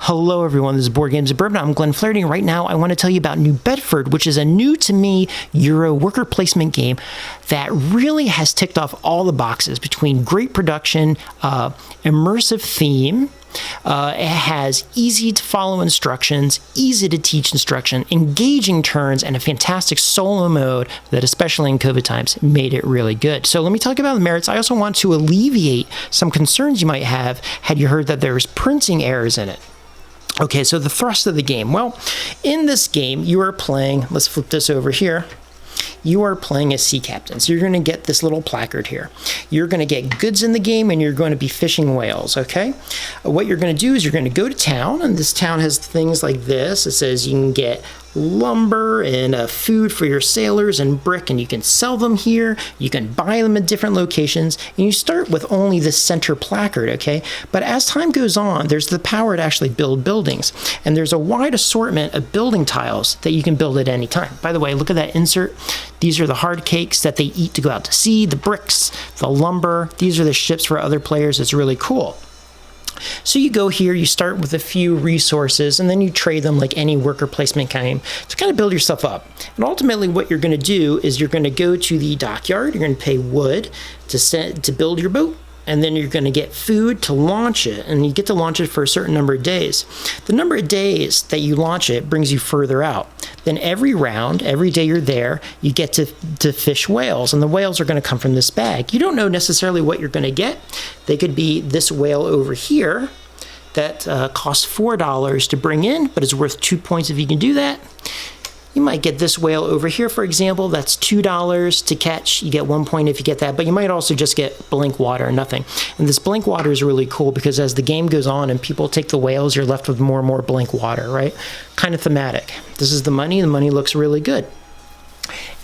Hello everyone, this is Board Games and Bourbon. I'm Glenn Flaherty, and right now I want to tell you about New Bedford, which is a new to me Euro worker placement game that really has ticked off all the boxes between great production, immersive theme. It has easy to follow instructions, easy to teach instruction, engaging turns, and a fantastic solo mode that, especially in COVID times, made it really good. So let me talk about the merits. I also want to alleviate some concerns you might have had you heard that there's printing errors in it. Okay, so the thrust of the game. Well, in this game, you are playing, let's flip this over here. You are playing as sea captain. So you're going to get this little placard here. You're going to get goods in the game and you're going to be fishing whales, okay? What you're going to do is you're going to go to town, and this town has things like this. It says you can get lumber and food for your sailors and brick, and you can sell them here. You can buy them at different locations, and you start with only the center placard, okay? But as time goes on, there's the power to actually build buildings, and there's a wide assortment of building tiles that you can build at any time. By the way, look at that insert. These are the hard cakes that they eat to go out to sea, the bricks, the lumber. These are the ships for other players. It's really cool. So you go here, you start with a few resources, and then you trade them like any worker placement game to kind of build yourself up. And ultimately what you're going to do is you're going to go to the dockyard, you're going to pay wood to build your boat, and then you're going to get food to launch it, and you get to launch it for a certain number of days. The number of days that you launch it brings you further out. Then every round, every day you're there, you get to fish whales, and the whales are going to come from this bag. You don't know necessarily what you're going to get. They could be this whale over here that costs $4 to bring in, but is worth 2 points if you can do that. You might get this whale over here, for example. That's $2 to catch. You get 1 point if you get that, but you might also just get blank water or nothing. And this blank water is really cool because as the game goes on and people take the whales, you're left with more and more blank water, right? Kind of thematic. This is the money. The money looks really good.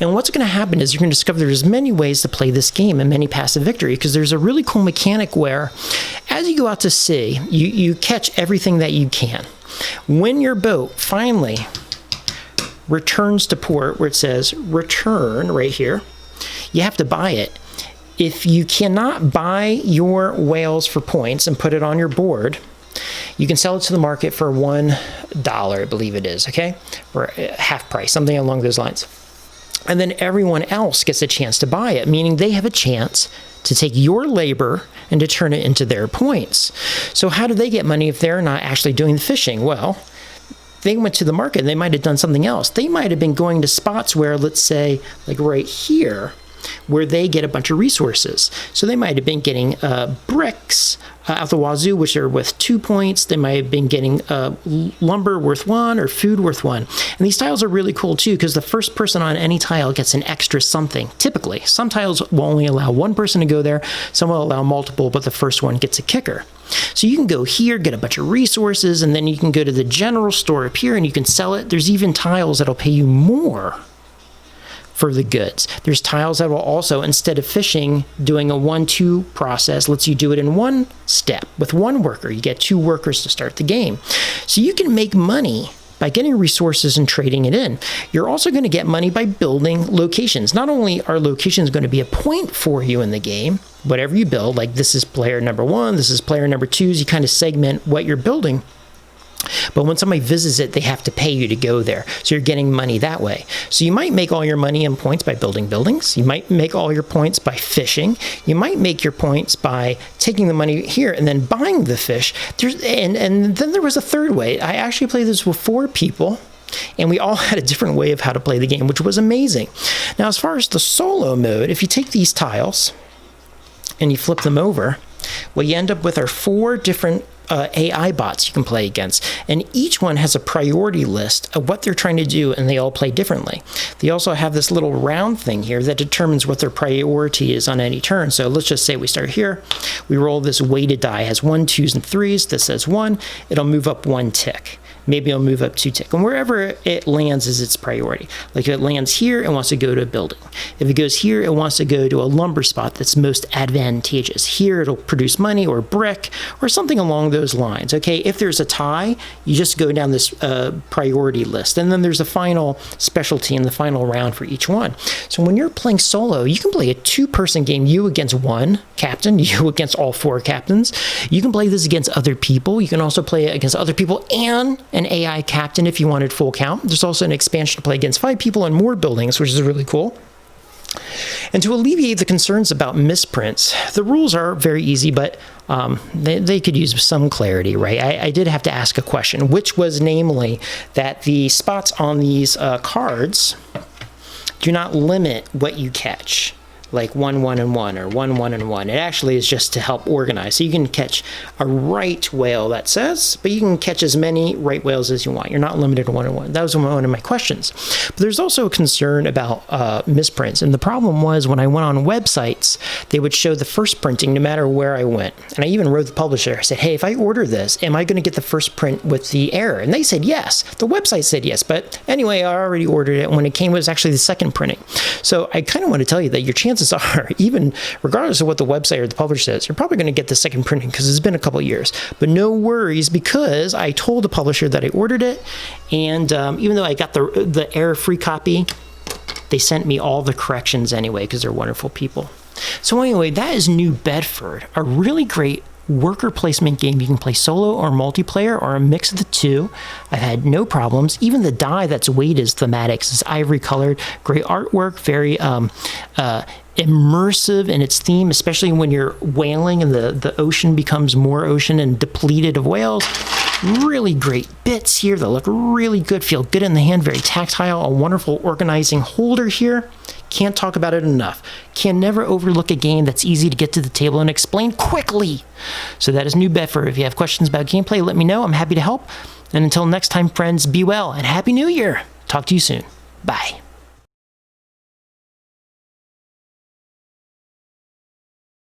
And what's going to happen is you're going to discover there's many ways to play this game and many paths to victory, because there's a really cool mechanic where as you go out to sea, you catch everything that you can. When your boat finally returns to port, where it says return right here, you have to buy it. If you cannot buy your whales for points and put it on your board, you can sell it to the market for $1, I believe it is, okay? Or half price, something along those lines. And then everyone else gets a chance to buy it, meaning they have a chance to take your labor and to turn it into their points. So how do they get money if they're not actually doing the fishing? Well, they went to the market and they might have done something else. They might have been going to spots where, let's say, like right here, where they get a bunch of resources. So they might have been getting bricks out the wazoo, which are worth 2 points. They might have been getting lumber worth 1 or food worth 1. And these tiles are really cool too, because the first person on any tile gets an extra something. Typically, some tiles will only allow one person to go there. Some will allow multiple, but the first one gets a kicker. So you can go here, get a bunch of resources, and then you can go to the general store up here and you can sell it. There's even tiles that'll pay you more for the goods. There's tiles that will also, instead of fishing, doing a 1-2 process, lets you do it in one step with one worker. You get 2 workers to start the game. So you can make money by getting resources and trading it in. You're also going to get money by building locations. Not only are locations going to be a point for you in the game, whatever you build, like this is player number 1, this is player number 2, you kind of segment what you're building. But when somebody visits it, they have to pay you to go there. So you're getting money that way. So you might make all your money in points by building buildings. You might make all your points by fishing. You might make your points by taking the money here and then buying the fish. And then there was a third way. I actually played this with 4 people, and we all had a different way of how to play the game, which was amazing. Now, as far as the solo mode, if you take these tiles and you flip them over, what you end up with are 4 different AI bots you can play against, and each one has a priority list of what they're trying to do, and they all play differently. They also have this little round thing here that determines what their priority is on any turn. So let's just say we start here, we roll this weighted die, it has 1s, 2s, and 3s. This says 1, it'll move up 1 tick. maybe it'll move up 2 tick. And wherever it lands is its priority. Like if it lands here, it wants to go to a building. If it goes here, it wants to go to a lumber spot that's most advantageous. Here, it'll produce money or brick or something along those lines. Okay, if there's a tie, you just go down this priority list. And then there's a final specialty in the final round for each one. So when you're playing solo, you can play a 2-person game, you against 1 captain, you against all 4 captains. You can play this against other people. You can also play it against other people and an AI captain if you wanted full count. There's also an expansion to play against 5 people and more buildings, which is really cool. And to alleviate the concerns about misprints, the rules are very easy, but they could use some clarity, right? I did have to ask a question, which was namely that the spots on these cards do not limit what you catch. Like 1, 1, and 1, or 1, 1, and 1. It actually is just to help organize. So you can catch a right whale, that says, but you can catch as many right whales as you want. You're not limited to 1 and 1. That was one of my questions. But there's also a concern about misprints. And the problem was when I went on websites, they would show the first printing no matter where I went. And I even wrote the publisher. I said, hey, if I order this, am I going to get the first print with the error? And they said yes. The website said yes. But anyway, I already ordered it. When it came, it was actually the second printing. So I kind of want to tell you that your chances are, even regardless of what the website or the publisher says, you're probably going to get the second printing because it's been a couple years. But no worries, because I told the publisher that I ordered it, and even though I got the error-free copy, they sent me all the corrections anyway because they're wonderful people. So anyway, that is New Bedford, a really great worker placement game. You can play solo or multiplayer or a mix of the two. I've had no problems. Even the die that's weight is thematic. It's ivory colored, great artwork, very immersive in its theme, especially when you're whaling and the ocean becomes more ocean and depleted of whales. Really great bits here that look really good, feel good in the hand, very tactile, a wonderful organizing holder here. Can't talk about it enough. Can never overlook a game that's easy to get to the table and explain quickly. So that is New Bedford. If you have questions about gameplay, let me know. I'm happy to help. And until next time, friends, be well and Happy New Year. Talk to you soon. Bye.